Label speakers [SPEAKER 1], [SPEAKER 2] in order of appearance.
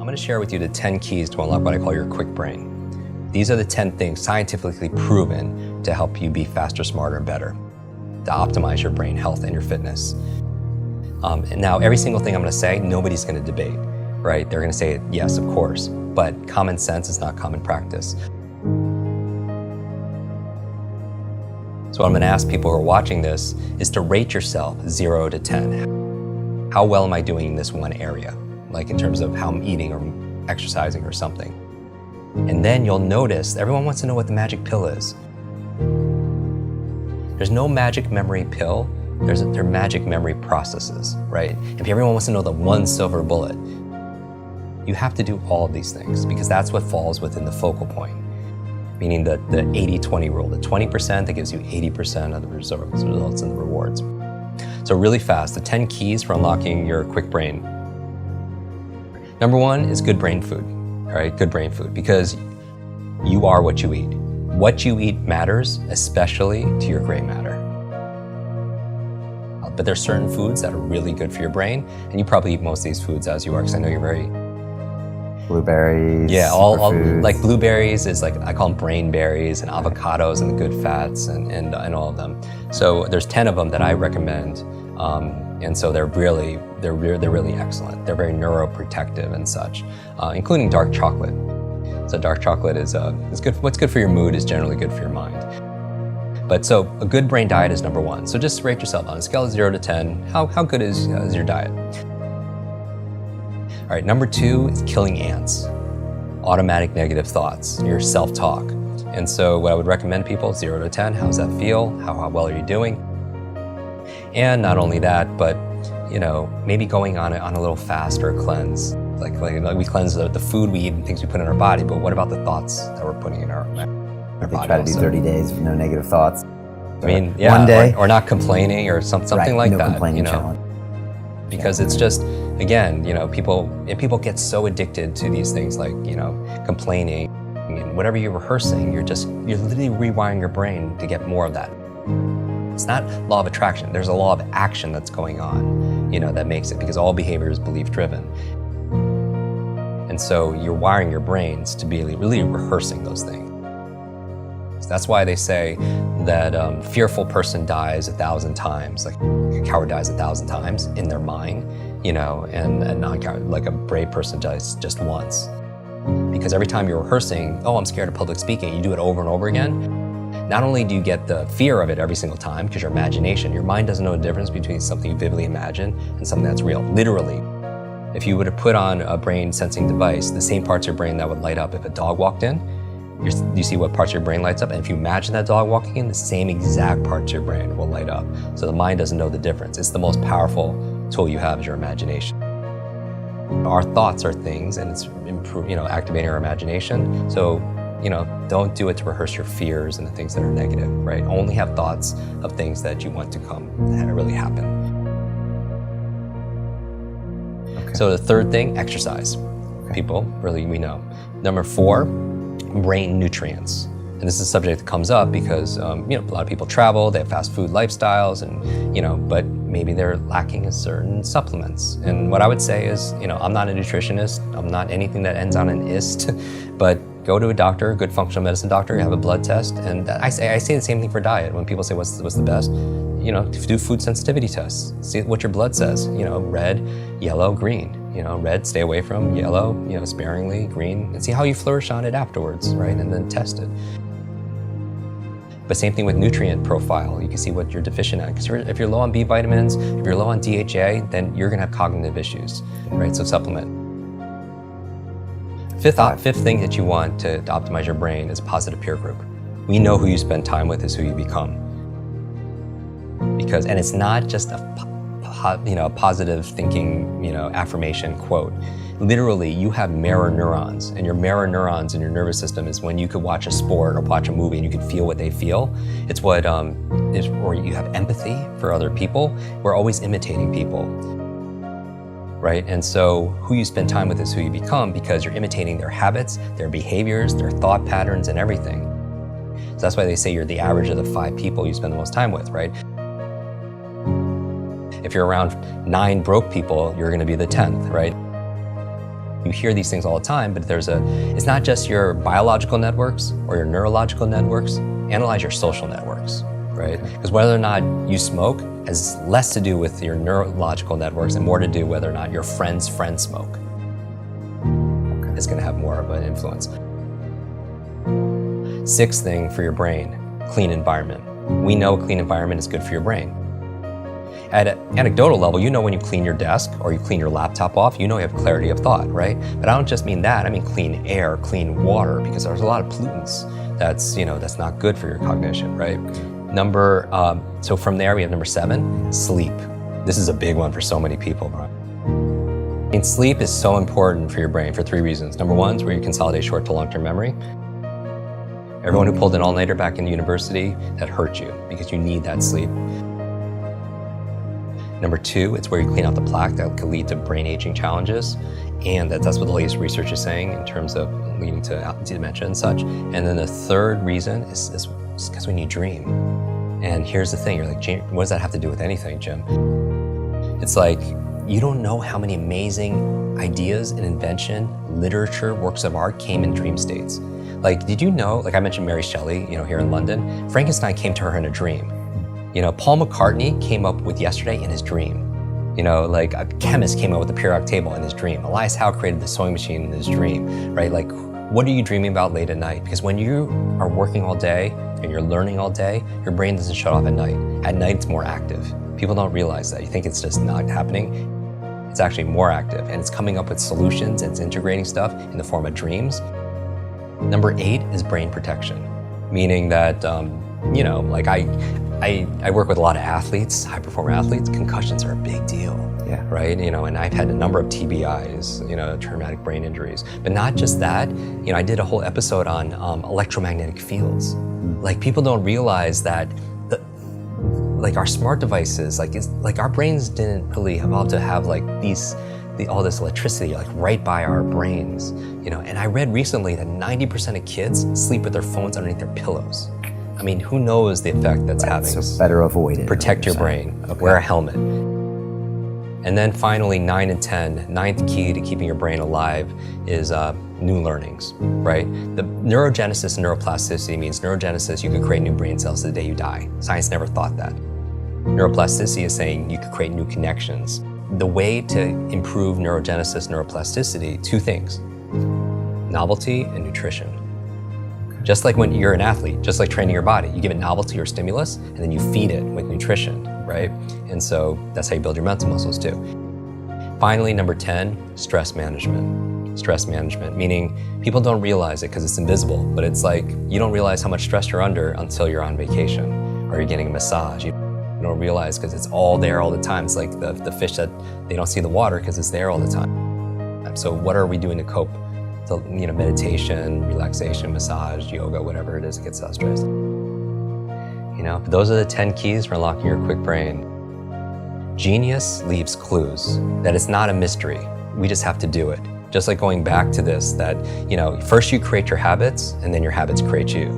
[SPEAKER 1] going to share with you the 10 keys to unlock what I call your Kwik brain. These are the 10 things scientifically proven to help you be faster, smarter, and better, to optimize your brain health and your fitness. And now, every single thing I'm going to say, nobody's going to debate, right? They're going to say, yes, of course, but common sense is not common practice. So what I'm going to ask people who are watching this is to rate yourself 0 to 10. How well am I doing in this one area? Like in terms of how I'm eating or exercising or something. And then you'll notice, everyone wants to know what the magic pill is. There's no magic memory pill, they're magic memory processes, right? If everyone wants to know the one silver bullet, you have to do all of these things because that's what falls within the focal point. Meaning the 80-20 rule, the 20% that gives you 80% of the results and the rewards. So really fast, the 10 keys for unlocking your Kwik brain. Number 1 is good brain food, all right? Good brain food, because you are what you eat. What you eat matters, especially to your gray matter. But there's certain foods that are really good for your brain, and you probably eat most of these foods as you are, because I know you're very...
[SPEAKER 2] Blueberries.
[SPEAKER 1] Yeah, all like blueberries is like, I call them brain berries, and avocados and the good fats and all of them. So there's 10 of them that I recommend. And so they're really excellent. They're very neuroprotective and such, including dark chocolate. So dark chocolate is good. What's good for your mood is generally good for your mind. But so a good brain diet is number 1. So just rate yourself on a scale of 0 to 10. How good is your diet? All right, number 2 is killing ants. Automatic negative thoughts, your self-talk. And so what I would recommend people, 0 to 10, how's that feel? How well are you doing? And not only that, but maybe going on a little fast or a cleanse. Like we cleanse the food we eat and things we put in our body, but what about the thoughts that we're putting in our body?
[SPEAKER 2] They try to do 30 days with no negative thoughts.
[SPEAKER 1] I mean, yeah,
[SPEAKER 2] 1 day.
[SPEAKER 1] Or not complaining or something
[SPEAKER 2] Right,
[SPEAKER 1] like
[SPEAKER 2] no
[SPEAKER 1] that.
[SPEAKER 2] complaining challenge.
[SPEAKER 1] Because it's just, again, people get so addicted to these things like, complaining and whatever you're rehearsing, you're literally rewiring your brain to get more of that. It's not law of attraction. There's a law of action that's going on, that makes it, because all behavior is belief driven. And so you're wiring your brains to be really rehearsing those things. So that's why they say that a fearful person dies 1,000 times, like a coward dies 1,000 times in their mind, and a non-coward, like a brave person dies just once. Because every time you're rehearsing, oh, I'm scared of public speaking, you do it over and over again, not only do you get the fear of it every single time, because your mind doesn't know the difference between something you vividly imagine and something that's real. Literally, if you were to put on a brain sensing device, the same parts of your brain that would light up if a dog walked in, you see what parts of your brain lights up, and if you imagine that dog walking in, the same exact parts of your brain will light up. So the mind doesn't know the difference. It's the most powerful tool you have is your imagination. Our thoughts are things, and it's activating our imagination. So don't do it to rehearse your fears and the things that are negative, right? Only have thoughts of things that you want to come and really happen. Okay. So the third thing, exercise. Okay. People, really, we know. Number 4, brain nutrients. And this is a subject that comes up because, a lot of people travel, they have fast food lifestyles, and, but maybe they're lacking in certain supplements. And what I would say is, I'm not a nutritionist, I'm not anything that ends on an ist, but go to a doctor, a good functional medicine doctor, have a blood test, and I say the same thing for diet. When people say what's the best, do food sensitivity tests. See what your blood says. Red, yellow, green. Red, stay away from. Yellow, sparingly. Green, and see how you flourish on it afterwards, right? And then test it. But same thing with nutrient profile. You can see what you're deficient at. Because if you're low on B vitamins, if you're low on DHA, then you're gonna have cognitive issues, right? So supplement. Fifth thing that you want to optimize your brain is positive peer group. We know who you spend time with is who you become. And it's not just a positive thinking, affirmation quote. Literally, you have mirror neurons, and your mirror neurons in your nervous system is when you could watch a sport or watch a movie and you can feel what they feel. It's or you have empathy for other people. We're always imitating people, right? And so who you spend time with is who you become, because you're imitating their habits, their behaviors, their thought patterns, and everything. So that's why they say you're the average of the 5 people you spend the most time with, right? If you're around 9 broke people, you're gonna be the 10th, right? You hear these things all the time, but it's not just your biological networks or your neurological networks. Analyze your social networks, right? Because whether or not you smoke has less to do with your neurological networks and more to do whether or not your friend's friends smoke. It's going to have more of an influence. Sixth thing for your brain, clean environment. We know a clean environment is good for your brain. At an anecdotal level, you know when you clean your desk or you clean your laptop off, you know you have clarity of thought, right? But I don't just mean that, I mean clean air, clean water, because there's a lot of pollutants that's not good for your cognition, right? So from there we have number 7, sleep. This is a big one for so many people, Brian. I mean, sleep is so important for your brain for 3 reasons. Number 1 is where you consolidate short to long-term memory. Everyone who pulled an all-nighter back in university, that hurt you because you need that sleep. Number 2, it's where you clean out the plaque that could lead to brain aging challenges. And that's what the latest research is saying in terms of leading to dementia and such. And then the third reason is because when you dream. And here's the thing, you're like, what does that have to do with anything, Jim? It's like, you don't know how many amazing ideas and invention, literature, works of art came in dream states. Like, did you know, like I mentioned Mary Shelley, here in London, Frankenstein came to her in a dream. Paul McCartney came up with Yesterday in his dream. Like a chemist came up with the periodic table in his dream. Elias Howe created the sewing machine in his dream, right? Like, what are you dreaming about late at night? Because when you are working all day and you're learning all day, your brain doesn't shut off at night. At night, it's more active. People don't realize that. You think it's just not happening. It's actually more active, and it's coming up with solutions, and it's integrating stuff in the form of dreams. Number 8 is brain protection, meaning that, like I work with a lot of athletes, high performer athletes. Concussions are a big deal, right? And I've had a number of TBIs, traumatic brain injuries. But not just that, I did a whole episode on electromagnetic fields. Like, people don't realize that our smart devices, our brains didn't really evolve to have all this electricity right by our brains, And I read recently that 90% of kids sleep with their phones underneath their pillows. I mean, who knows the effect that's having?
[SPEAKER 2] So better avoid it.
[SPEAKER 1] Protect your brain. Okay. Wear a helmet. And then finally, 9 and 10, ninth key to keeping your brain alive is new learnings, right? The neurogenesis and neuroplasticity means neurogenesis, you could create new brain cells the day you die. Science never thought that. Neuroplasticity is saying you could create new connections. The way to improve neurogenesis, neuroplasticity, 2 things, novelty and nutrition. Just like when you're an athlete, just like training your body, you give it novelty or stimulus, and then you feed it with nutrition, right? And so that's how you build your mental muscles too. Finally, number 10, stress management. Stress management, meaning people don't realize it because it's invisible, but it's like you don't realize how much stress you're under until you're on vacation or you're getting a massage. You don't realize because it's all there all the time. It's like the fish that they don't see the water because it's there all the time. So what are we doing to cope? So, meditation, relaxation, massage, yoga, whatever it is that gets us stressed. Those are the 10 keys for unlocking your quick brain. Genius leaves clues that it's not a mystery. We just have to do it. Just like going back to this, that, first you create your habits and then your habits create you.